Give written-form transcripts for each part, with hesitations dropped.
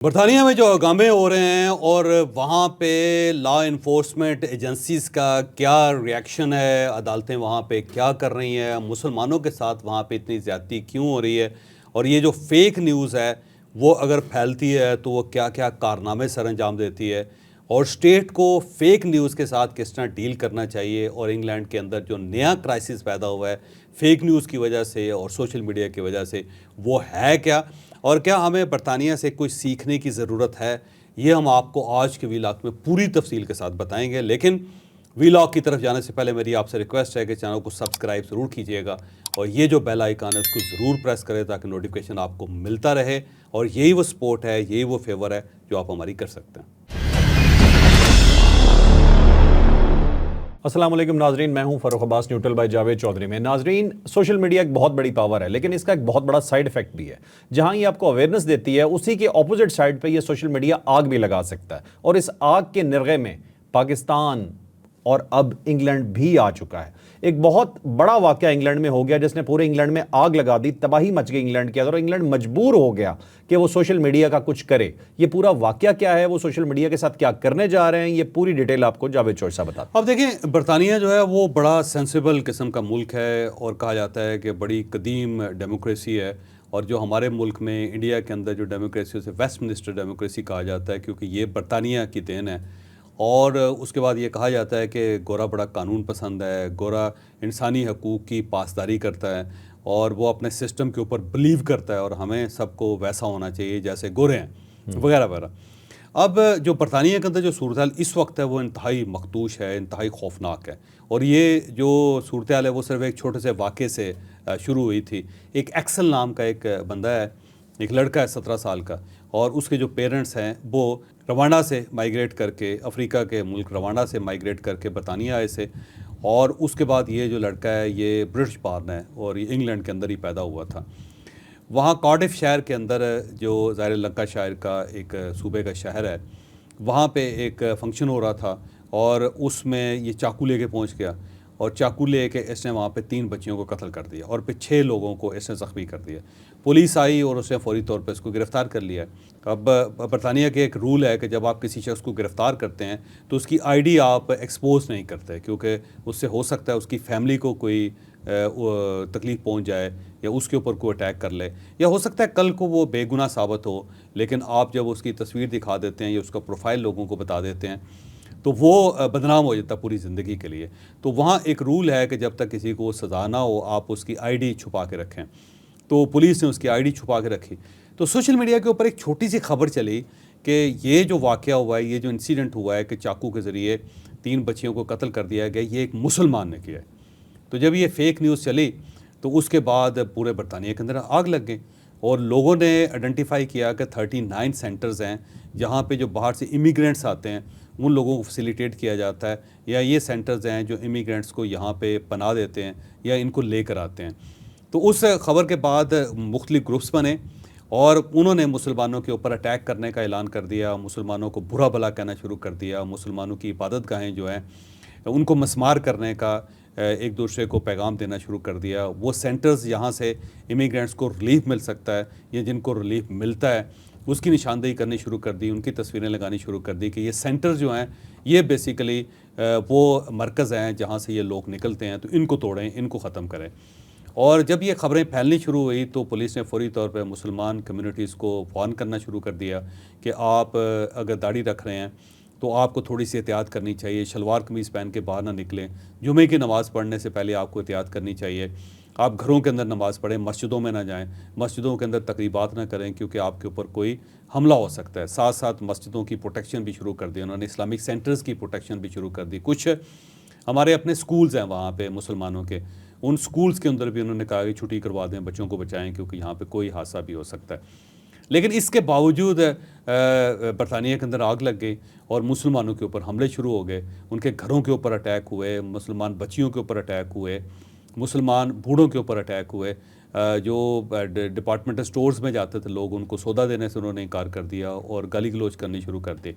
बरतानिया में जो हंगामे हो रहे हैं और वहाँ पे लॉ इन्फोर्समेंट एजेंसीज़ का क्या रिएक्शन है, अदालतें वहाँ पे क्या कर रही हैं, मुसलमानों के साथ वहाँ पे इतनी ज़्यादती क्यों हो रही है, और ये जो फेक न्यूज़ है वो अगर फैलती है तो वो क्या क्या कारनामे सर अंजाम देती है, और स्टेट को फेक न्यूज़ के साथ किस तरह डील करना चाहिए। और इंग्लैंड के अंदर जो नया क्राइसिस पैदा हुआ है फेक न्यूज़ की वजह से और सोशल मीडिया की वजह से, वो है क्या, और क्या हमें बरतानिया से कुछ सीखने की ज़रूरत है, ये हम आपको आज के वीलॉग में पूरी तफसील के साथ बताएंगे। लेकिन वीलॉग की तरफ जाने से पहले मेरी आपसे रिक्वेस्ट है कि चैनल को सब्सक्राइब ज़रूर कीजिएगा और ये जो बेल आइकन है उसको ज़रूर प्रेस करें ताकि नोटिफिकेशन आपको मिलता रहे। और यही वो सपोर्ट है, यही वो फेवर है जो आप हमारी कर सकते हैं। अस्सलाम वालेकुम नाजरीन, मैं हूं फरूख अब्बास न्यूट्रल बाय जावेद चौधरी में। नाजरीन, सोशल मीडिया एक बहुत बड़ी पावर है, लेकिन इसका एक बहुत बड़ा साइड इफेक्ट भी है। जहां ये आपको अवेयरनेस देती है, उसी के ऑपोजिट साइड पे ये सोशल मीडिया आग भी लगा सकता है, और इस आग के निर्गे में पाकिस्तान और अब इंग्लैंड भी आ चुका है। एक बहुत बड़ा वाकया इंग्लैंड में हो गया जिसने पूरे इंग्लैंड में आग लगा दी, तबाही मच गई इंग्लैंड के अंदर, और इंग्लैंड मजबूर हो गया कि वो सोशल मीडिया का कुछ करे। ये पूरा वाकया क्या है, वो सोशल मीडिया के साथ क्या करने जा रहे हैं, ये पूरी डिटेल आपको जावेद चौधरी साहब बताते हैं। अब देखें, बरतानिया जो है वो बड़ा सेंसिबल किस्म का मुल्क है और कहा जाता है कि बड़ी कदीम डेमोक्रेसी है, और जो हमारे मुल्क में इंडिया के अंदर जो डेमोक्रेसी उसे वेस्टमिनिस्टर डेमोक्रेसी कहा जाता है, क्योंकि ये बरतानिया की देन है। और उसके बाद ये कहा जाता है कि गोरा बड़ा कानून पसंद है, गोरा इंसानी हकूक़ की पासदारी करता है और वो अपने सिस्टम के ऊपर बिलीव करता है, और हमें सबको वैसा होना चाहिए जैसे गोरे हैं वगैरह वगैरह। अब जो बरतानिया के अंदर जो सूरत हाल इस वक्त है वो इंतहाई मखदूश है, इंतहाई खौफनाक है। और ये जो सूरत हाल है वो सिर्फ एक छोटे से वाक़े से शुरू हुई थी। एक एक्सल नाम का एक बंदा है, एक लड़का है 17 साल का, और उसके जो पेरेंट्स हैं वो रवांडा से माइग्रेट करके, अफ्रीका के मुल्क रवांडा से माइग्रेट करके बरतानिया आए से, और उसके बाद ये जो लड़का है ये ब्रिटिश बॉर्न है और ये इंग्लैंड के अंदर ही पैदा हुआ था। वहाँ कार्डिफ शहर के अंदर, जो ज़ाहिर लंकाशायर का एक सूबे का शहर है, वहाँ पे एक फ़ंक्शन हो रहा था और उसमें ये चाकू लेके पहुँच गया, और चाकू लेके इसने वहाँ पे 3 बच्चियों को कत्ल कर दिया और फिर 6 लोगों को इसने ज़ख्मी कर दिया। पुलिस आई और उसने फ़ौरी तौर पे इसको गिरफ़्तार कर लिया। अब बरतानिया के एक रूल है कि जब आप किसी शख्स को गिरफ़्तार करते हैं तो उसकी आईडी आप एक्सपोज नहीं करते, क्योंकि उससे हो सकता है उसकी फ़ैमिली को कोई तकलीफ़ पहुँच जाए या उसके ऊपर कोई अटैक कर ले, या हो सकता है कल को वो बेगुनाह साबित हो। लेकिन आप जब उसकी तस्वीर दिखा देते हैं या उसका प्रोफाइल लोगों को बता देते हैं तो वो बदनाम हो जाता पूरी ज़िंदगी के लिए। तो वहाँ एक रूल है कि जब तक किसी को सज़ा ना हो आप उसकी आईडी छुपा के रखें। तो पुलिस ने उसकी आईडी छुपा के रखी। तो सोशल मीडिया के ऊपर एक छोटी सी खबर चली कि ये जो वाक़या हुआ है, ये जो इंसिडेंट हुआ है कि चाकू के ज़रिए 3 बच्चियों को कत्ल कर दिया गया, ये एक मुसलमान ने किया है। तो जब ये फ़ेक न्यूज़ चली तो उसके बाद पूरे बरतानिया के अंदर आग लग गई, और लोगों ने आइडेंटिफाई किया कि 39 सेंटर्स हैं जहाँ पे जो बाहर से इमिग्रेंट्स आते हैं उन लोगों को फैसिलिटेट किया जाता है, या ये सेंटर्स हैं जो इमिग्रेंट्स को यहाँ पे पनाह देते हैं या इनको लेकर आते हैं। तो उस खबर के बाद मुख्तलिफ ग्रुप्स बने और उन्होंने मुसलमानों के ऊपर अटैक करने का ऐलान कर दिया, मुसलमानों को बुरा भला कहना शुरू कर दिया, मुसलमानों की इबादत गाहें जो हैं उनको मस्मार करने का एक दूसरे को पैगाम देना शुरू कर दिया। वो सेंटर्स जहाँ से इमिग्रेंट्स को रिलीफ मिल सकता है या जिनको रिलीफ मिलता है उसकी निशानदेही करनी शुरू कर दी, उनकी तस्वीरें लगानी शुरू कर दी कि ये सेंटर्स जो हैं ये बेसिकली वो मरकज़ हैं जहाँ से ये लोग निकलते हैं, तो इनको तोड़ें, इनको ख़त्म करें। और जब ये ख़बरें फैलनी शुरू हुई तो पुलिस ने फ़ौरी तौर पे मुसलमान कम्युनिटीज़ को वार्न करना शुरू कर दिया कि आप अगर दाढ़ी रख रहे हैं तो आपको थोड़ी सी एहतियात करनी चाहिए, शलवार कमीज़ पहन के बाहर ना निकलें, जुमे की नमाज़ पढ़ने से पहले आपको एहतियात करनी चाहिए, आप घरों के अंदर नमाज़ पढ़ें, मस्जिदों में ना जाएं, मस्जिदों के अंदर तकरीबात ना करें क्योंकि आपके ऊपर कोई हमला हो सकता है। साथ साथ मस्जिदों की प्रोटेक्शन भी शुरू कर दी उन्होंने, इस्लामिक सेंटर्स की प्रोटेक्शन भी शुरू कर दी। कुछ हमारे अपने स्कूल्स हैं वहाँ पे मुसलमानों के, उन स्कूल्स के अंदर भी उन्होंने कहा कि छुट्टी करवा दें, बच्चों को बचाएं क्योंकि यहाँ पे कोई हादसा भी हो सकता है। लेकिन इसके बावजूद बरतानिया के अंदर आग लग गई और मुसलमानों के ऊपर हमले शुरू हो गए, उनके घरों के ऊपर अटैक हुए, मुसलमान बच्चियों के ऊपर अटैक हुए, मुसलमान बूढ़ों के ऊपर अटैक हुए। जो डिपार्टमेंटल स्टोर्स में जाते थे लोग, उनको सौदा देने से उन्होंने इनकार कर दिया और गाली गलौज करनी शुरू कर दी।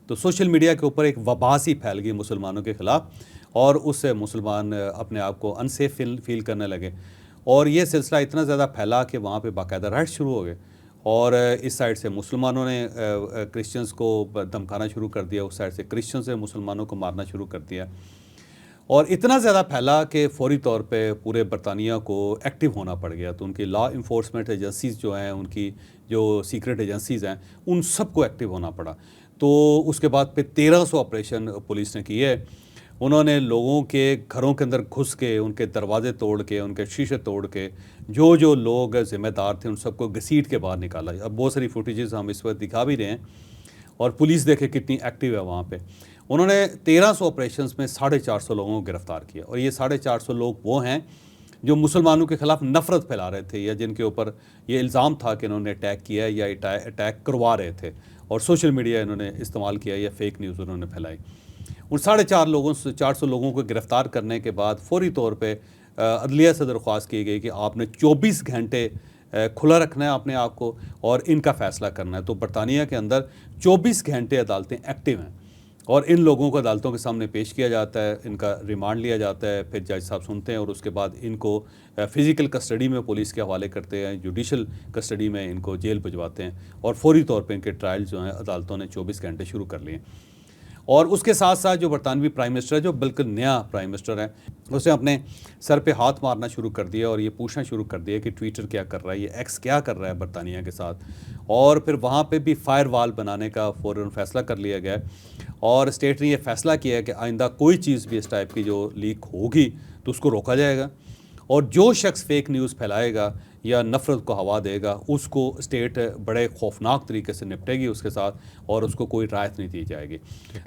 तो सोशल मीडिया के ऊपर एक वबा सी फैल गई मुसलमानों के ख़िलाफ़, और उससे मुसलमान अपने आप को अनसेफ फील करने लगे, और ये सिलसिला इतना ज़्यादा फैला कि वहाँ पे बाकायदा राइट्स शुरू हो गए। और इस साइड से मुसलमानों ने क्रिश्चियंस को धमकाना शुरू कर दिया, उस साइड से क्रिश्चियंस ने मुसलमानों को मारना शुरू कर दिया। और इतना ज़्यादा फैला कि फौरी तौर पे पूरे बरतानिया को एक्टिव होना पड़ गया। तो उनकी लॉ इन्फोर्समेंट एजेंसीज़ जो हैं, उनकी जो सीक्रेट एजेंसीज़ हैं, उन सबको एक्टिव होना पड़ा। तो उसके बाद फिर 1300 ऑपरेशन पुलिस ने किए। उन्होंने लोगों के घरों के अंदर घुस के, उनके दरवाजे तोड़ के, उनके शीशे तोड़ के, जो जो लोग ज़िम्मेदार थे उन सबको घसीट के बाहर निकाला। अब बहुत सारी फुटेजेस हम इस वक्त दिखा भी रहे हैं और पुलिस देखे कितनी एक्टिव है वहाँ पे। उन्होंने 1300 ऑपरेशंस में 450 लोगों को गिरफ्तार किया। और ये 450 लोग वो हैं जो मुसलमानों के ख़िलाफ़ नफ़रत फैला रहे थे या जिनके ऊपर ये इल्ज़ाम था कि इन्होंने अटैक किया या अटैक करवा रहे थे और सोशल मीडिया इन्होंने इस्तेमाल किया या फेक न्यूज़ उन्होंने फैलाई। उन 450 लोगों को गिरफ़्तार करने के बाद फौरी तौर पे अदलिया से दरख्वास्त की गई कि आपने 24 घंटे खुला रखना है अपने आप को और इनका फ़ैसला करना है। तो बरतानिया के अंदर 24 घंटे अदालतें एक्टिव हैं और इन लोगों को अदालतों के सामने पेश किया जाता है, इनका रिमांड लिया जाता है, फिर जज साहब सुनते हैं और उसके बाद इनको फ़िज़िकल कस्टडी में पुलिस के हवाले करते हैं, जुडिशल कस्टडी में इनको जेल भिजवाते हैं और फौरी तौर पे इनके ट्रायल जो हैं अदालतों ने 24 घंटे शुरू कर लिए। और उसके साथ साथ जो बरतानवी प्राइम मिनिस्टर है, जो बिल्कुल नया प्राइम मिनिस्टर है, उसने अपने सर पे हाथ मारना शुरू कर दिया और ये पूछना शुरू कर दिया कि ट्विटर क्या कर रहा है, ये एक्स क्या कर रहा है बरतानिया के साथ। और फिर वहाँ पे भी फायर वाल बनाने का फ़ौरन फैसला कर लिया गया और स्टेट ने ये फ़ैसला किया है कि आइंदा कोई चीज़ भी इस टाइप की जो लीक होगी तो उसको रोका जाएगा और जो शख्स फेक न्यूज़ फैलाएगा या नफ़रत को हवा देगा उसको स्टेट बड़े खौफनाक तरीके से निपटेगी उसके साथ और उसको कोई राहत नहीं दी जाएगी।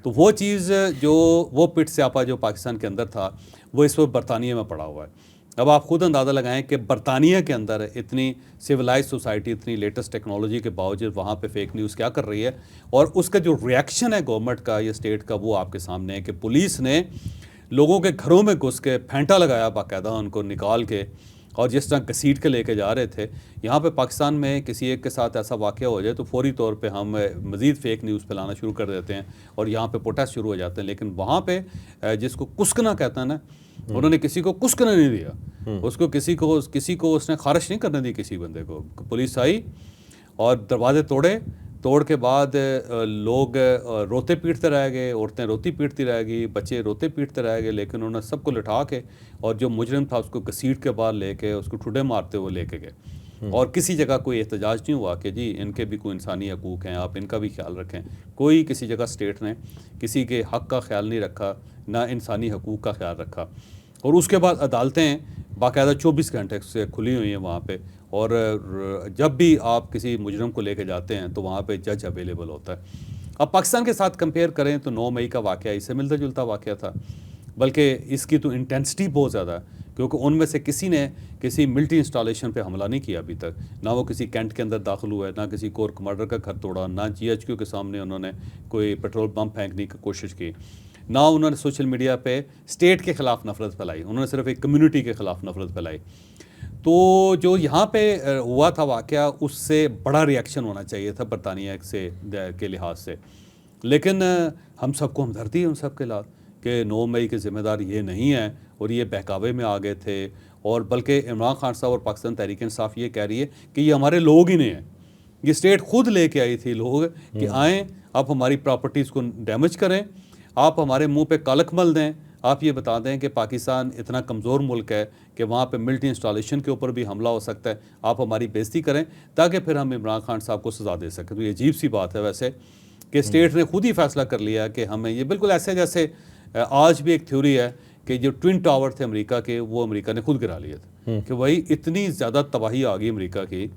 तो वो चीज़ जो वो पिट स्यापा जो पाकिस्तान के अंदर था वो इस वक्त बरतानिया में पड़ा हुआ है। अब आप खुद अंदाज़ा लगाएं कि बरतानिया के अंदर इतनी सिविलाइज सोसाइटी, इतनी लेटेस्ट टेक्नोलॉजी के बावजूद वहाँ पे फेक न्यूज़ क्या कर रही है और उसका जो रिएक्शन है गवर्नमेंट का या स्टेट का वो आपके सामने है कि पुलिस ने लोगों के घरों में घुस के फेंटा लगाया बाकायदा उनको निकाल के और जिस तरह घसीट के लेके जा रहे थे। यहाँ पे पाकिस्तान में किसी एक के साथ ऐसा वाक़या हो जाए तो फौरी तौर पे हम मज़ीद फ़ेक न्यूज़ फैलाना शुरू कर देते हैं और यहाँ पे प्रोटेस्ट शुरू हो जाते हैं। लेकिन वहाँ पे जिसको कुस्कना कहता है ना, उन्होंने किसी को कुस्कना नहीं दिया, उसको किसी को उसने खारिश नहीं करने दी किसी बंदे को। पुलिस आई और दरवाजे तोड़ के बाद लोग रोते पीटते रह गए, औरतें रोती पीटती रह गई, बच्चे रोते पीटते रह गए, लेकिन उन्होंने सबको लिटा के और जो मुजरिम था उसको घसीट के बाहर लेके उसको ठुडे मारते हुए लेके गए। और किसी जगह कोई एहतजाज नहीं हुआ कि जी इनके भी कोई इंसानी हकूक़ हैं, आप इनका भी ख्याल रखें। कोई किसी जगह स्टेट ने किसी के हक़ का ख्याल नहीं रखा, ना इंसानी हकूक़ का ख्याल रखा। और उसके बाद अदालतें बाकायदा 24 घंटे से खुली हुई हैं वहाँ पे और जब भी आप किसी मुजरम को लेके जाते हैं तो वहाँ पे जज अवेलेबल होता है। अब पाकिस्तान के साथ कंपेयर करें तो 9 मई का वाक़या इससे मिलता जुलता वाक़या था, बल्कि इसकी तो इंटेंसिटी बहुत ज़्यादा है क्योंकि उनमें से किसी ने किसी मिलिट्री इंस्टॉलेशन पे हमला नहीं किया अभी तक। ना वो किसी कैंट के अंदर दाखिल हुआ है, ना किसी कोर कमांडर का घर तोड़ा, ना GHQ के सामने उन्होंने कोई पेट्रोल बम फेंकने की कोशिश की, ना उन्होंने सोशल मीडिया पे स्टेट के ख़िलाफ़ नफ़रत फैलाई, उन्होंने सिर्फ एक कम्युनिटी के ख़िलाफ़ नफ़रत फैलाई। तो जो यहाँ पे हुआ था वाक़या उससे बड़ा रिएक्शन होना चाहिए था बरतानिया से के लिहाज से, लेकिन हम सबको हमदर्दी है उन सब के साथ कि 9 मई के ज़िम्मेदार ये नहीं है और ये बहकावे में आ गए थे। और बल्कि इमरान खान साहब और पाकिस्तान तहरीक इंसाफ ये कह रही है कि ये हमारे लोग ही नहीं हैं, ये स्टेट खुद लेके आई थी लोग कि आएँ आप हमारी प्रॉपर्टीज़ को डैमेज करें, आप हमारे मुंह पे कालक मल दें, आप ये बता दें कि पाकिस्तान इतना कमज़ोर मुल्क है कि वहाँ पे मिलिट्री इंस्टॉलेशन के ऊपर भी हमला हो सकता है, आप हमारी बेइज्जती करें ताकि फिर हम इमरान खान साहब को सज़ा दे सकें। तो ये अजीब सी बात है वैसे कि स्टेट ने खुद ही फैसला कर लिया कि हमें ये बिल्कुल ऐसे जैसे आज भी एक थ्योरी है कि जो ट्विन टावर थे अमेरिका के वो अमेरिका ने खुद गिरा लिए थे कि वही इतनी ज़्यादा तबाही आ गई अमेरिका की,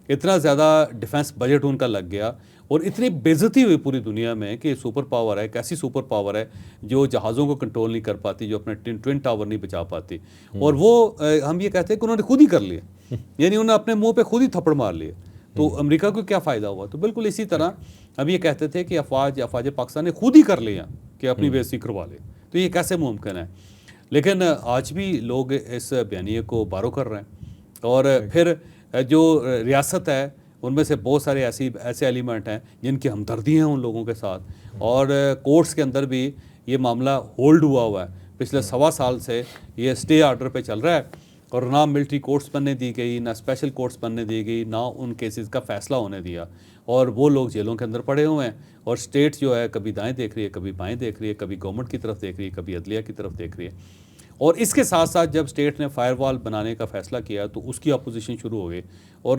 इतना ज़्यादा डिफेंस बजट उनका लग गया और इतनी बेइज्जती हुई पूरी दुनिया में कि सुपर पावर है, कैसी सुपर पावर है जो जहाज़ों को कंट्रोल नहीं कर पाती, जो अपने ट्विन टावर नहीं बचा पाती। और वो हम ये कहते हैं कि उन्होंने खुद ही कर लिए, यानी उन्होंने अपने मुंह पे खुद ही थप्पड़ मार लिए। तो अमेरिका को क्या फ़ायदा हुआ? तो बिल्कुल इसी तरह हम ये कहते थे कि अफवाज पाकिस्तान ने खुद ही कर लिया कि अपनी बेइज्जती करवा ले। तो ये कैसे मुमकिन है? लेकिन आज भी लोग इस बयानिए को बारो कर रहे हैं और फिर जो रियासत है उनमें से बहुत सारे ऐसे एलिमेंट हैं जिनकी हमदर्दी हैं उन लोगों के साथ। और कोर्ट्स के अंदर भी ये मामला होल्ड हुआ है, पिछले 1.25 साल से ये स्टे ऑर्डर पे चल रहा है और ना मिलिट्री कोर्ट्स बनने दी गई, ना स्पेशल कोर्ट्स बनने दी गई, ना उन केसेस का फ़ैसला होने दिया, और वो लोग जेलों के अंदर पड़े हुए हैं। और स्टेट जो है कभी दाएं देख रही है, कभी बाएं देख रही है, कभी गवर्नमेंट की तरफ देख रही है, कभी अदलिया की तरफ देख रही है। और इसके साथ साथ जब स्टेट ने फायरवॉल बनाने का फ़ैसला किया तो उसकी अपोजिशन शुरू हो गई। और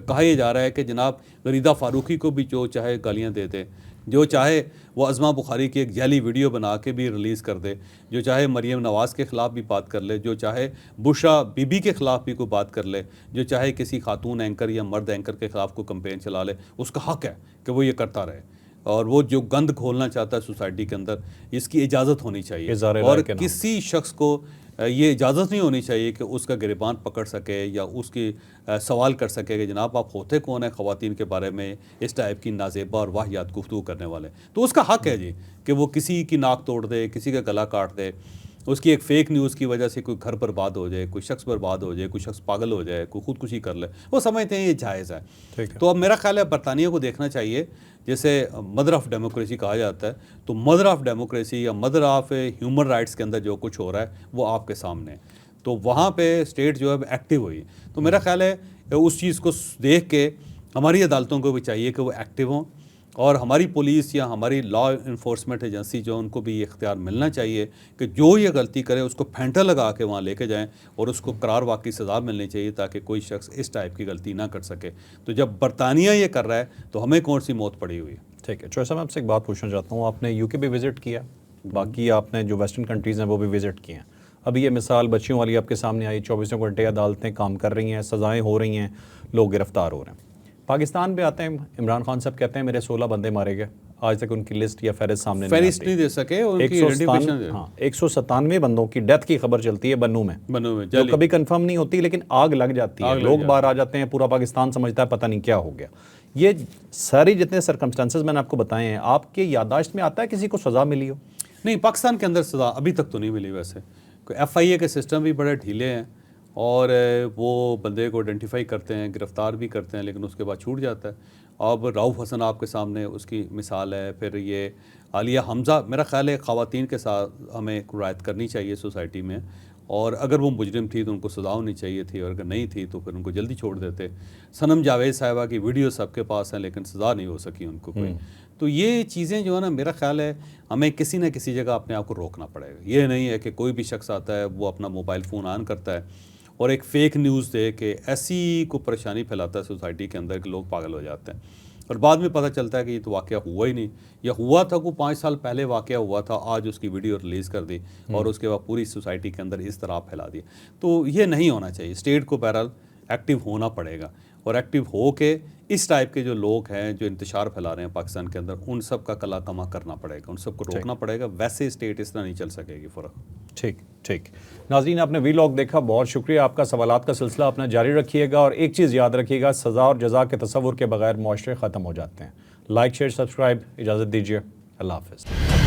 कहा यह जा रहा है कि जनाब गरीदा फ़ारूकी को भी जो चाहे गालियाँ दे दे, जो चाहे वो अज़मा बुखारी की एक जैली वीडियो बना के भी रिलीज़ कर दे, जो चाहे मरीम नवाज़ के ख़िलाफ़ भी बात कर ले, जो चाहे बुशरा बीबी के ख़िलाफ़ भी कोई बात कर ले, जो चाहे किसी खातून एंकर या मर्द एंकर के ख़िलाफ़ कोई कंपेन चला ले, उसका हक़ है कि वो ये करता रहे। और वो जो गंद खोलना चाहता है सोसाइटी के अंदर, इसकी इजाज़त होनी चाहिए। और किसी शख्स को ये इजाज़त नहीं होनी चाहिए कि उसका गिरबान पकड़ सके या उसकी सवाल कर सके कि जनाब आप होते कौन है ख़वातीन के बारे में इस टाइप की नाज़ेबा और वाहियात गुफ्तगू करने वाले। तो उसका हक़ है जी कि वो किसी की नाक तोड़ दे, किसी का गला काट दे, उसकी एक फ़ेक न्यूज़ की वजह से कोई घर बर्बाद हो जाए, कोई शख्स बर्बाद हो जाए, कोई शख्स पागल हो जाए, कोई ख़ुदकुशी कर ले, वो समझते हैं ये जायज़ है। तो अब मेरा ख्याल है बरतानिया को देखना चाहिए, जैसे मदर ऑफ़ डेमोक्रेसी कहा जाता है, तो मदर ऑफ़ डेमोक्रेसी या मदर ऑफ़ ह्यूमन राइट्स के अंदर जो कुछ हो रहा है वो आपके सामने है। तो वहाँ पे स्टेट जो है एक्टिव हुई। तो मेरा ख्याल है उस चीज़ को देख के हमारी अदालतों को भी चाहिए कि वो एक्टिव हों, और हमारी पुलिस या हमारी लॉ इन्फोर्समेंट एजेंसी जो उनको भी ये इख्तियार मिलना चाहिए कि जो ये गलती करे उसको फेंटा लगा के वहाँ लेके जाएं और उसको करार वाकई सज़ा मिलनी चाहिए ताकि कोई शख्स इस टाइप की गलती ना कर सके। तो जब बरतानिया ये कर रहा है तो हमें कौन सी मौत पड़ी हुई है। ठीक है, चौहद साहब आपसे एक बात पूछना चाहता हूँ, आपने यूके भी विज़िट किया, बाकी आपने जो वेस्टर्न कंट्रीज़ हैं वो भी विज़िट किए हैं। अभी ये मिसाल बच्चियों वाली आपके सामने आई, 24 घंटे अदालतें काम कर रही हैं, सज़ाएँ हो रही हैं, लोग गिरफ्तार हो रहे हैं। पाकिस्तान पे आते हैं, इमरान खान साहब कहते हैं मेरे 16 बंदे मारे गए, आज तक उनकी लिस्ट या फहरिस्त सामने नहीं दे सके। 197 बंदों की डेथ की खबर चलती है बन्नू में जो कभी कंफर्म नहीं होती, लेकिन आग लग जाती है, लोग बाहर आ जाते हैं, पूरा पाकिस्तान समझता है पता नहीं क्या हो गया। ये सारी जितने सर्कमस्टांसेस मैंने आपको बताए हैं, आपके याददाश्त में आता है किसी को सज़ा मिली हो? नहीं, पाकिस्तान के अंदर सज़ा अभी तक तो नहीं मिली। वैसे FIA के सिस्टम भी बड़े ढीले हैं और वो बंदे को आइडेंटिफाई करते हैं, गिरफ़्तार भी करते हैं, लेकिन उसके बाद छूट जाता है। अब रऊफ़ हसन आपके सामने उसकी मिसाल है। फिर ये आलिया हमज़ा, मेरा ख़्याल है ख़वातीन के साथ हमें रियायत करनी चाहिए सोसाइटी में, और अगर वो मुजरिम थी तो उनको सज़ा होनी चाहिए थी, और अगर नहीं थी तो फिर उनको जल्दी छोड़ देते। सनम जावेद साहिबा की वीडियो सबके पास हैं लेकिन सज़ा नहीं हो सकी उनको कोई। तो ये चीज़ें जो है ना, मेरा ख़्याल है हमें किसी न किसी जगह अपने आप को रोकना पड़ेगा। ये नहीं है कि कोई भी शख्स आता है वो अपना मोबाइल फ़ोन ऑन करता है और एक फ़ेक न्यूज़ दे के ऐसी को परेशानी फैलाता है सोसाइटी के अंदर कि लोग पागल हो जाते हैं, और बाद में पता चलता है कि ये तो वाक़या हुआ ही नहीं, या हुआ था को 5 साल पहले वाक़या हुआ था, आज उसकी वीडियो रिलीज़ कर दी और उसके बाद पूरी सोसाइटी के अंदर इस तरह फैला दिया। तो ये नहीं होना चाहिए। स्टेट को बहरहाल एक्टिव होना पड़ेगा, और एक्टिव हो के इस टाइप के जो लोग हैं जो इंतशार फैला रहे हैं पाकिस्तान के अंदर, उन सब का कला कमा करना पड़ेगा, उन सबको रोकना पड़ेगा। वैसे स्टेट इस तरह नहीं चल सकेगी फ़र्क। ठीक ठीक। नाज़रीन, आपने वीलॉग देखा, बहुत शुक्रिया आपका। सवालात का सिलसिला अपना जारी रखिएगा, और एक चीज़ याद रखिएगा, सज़ा और जज़ा के तसव्वुर के बगैर मुआशरे ख़त्म हो जाते हैं। लाइक शेयर सब्सक्राइब, इजाज़त दीजिए, अल्लाह हाफ़िज़।